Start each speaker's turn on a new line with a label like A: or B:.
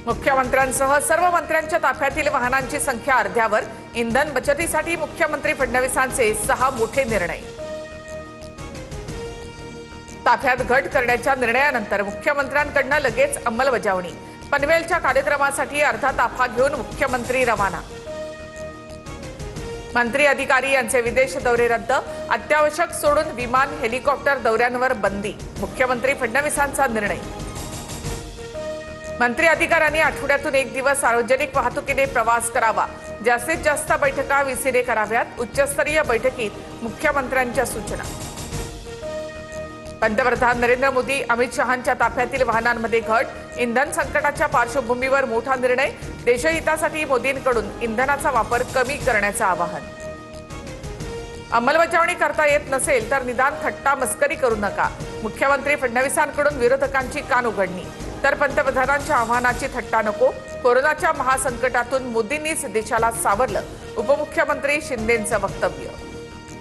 A: मुख्यमंत्र्यांसह सर्व मंत्र्यांच्या ताफ्यातील वाहनांची संख्या अर्ध्यावर। इंधन बचतीसाठी मुख्यमंत्री फडणवीसांचे 6 मोठे निर्णय। ताफ्यात घट करण्याच्या निर्णयानंतर मुख्यमंत्र्यांकडून लगेच अंमलबजावणी। पनवेलच्या कार्यक्रमासाठी अर्धा ताफा घेऊन मुख्यमंत्री रवाना। मंत्री अधिकारी यांचे विदेश दौरे रद्द। अत्यावश्यक सोडून विमान हेलिकॉप्टर दौऱ्यांवर बंदी। मुख्यमंत्री फडणवीसांचा निर्णय। मंत्री अधिकाऱ्यांनी आठवड्यातून 1 दिवस सार्वजनिक वाहतुकीने प्रवास करावा। जास्तीत जास्त बैठका वीसीने कराव्यात। उच्चस्तरीय बैठकीत मुख्यमंत्र्यांच्या सूचना। पंतप्रधान नरेंद्र मोदी अमित शहांच्या ताफ्यातील वाहनांमध्ये घट। इंधन संकटाच्या पार्श्वभूमीवर मोठा निर्णय। देशहितासाठी मोदींकडून इंधनाचा वापर कमी करण्याचं आवाहन। अंमलबजावणी करता येत नसेल तर निदान थट्टा मस्करी करू नका। मुख्यमंत्री फडणवीसांकडून विरोधकांची कान उघडणी। तर पंतप्रधानांच्या आव्हानाची थट्टा नको। कोरोनाच्या महासंकटातून मोदींनीच देशाला सावरलं। उपमुख्यमंत्री शिंदेंचं वक्तव्य।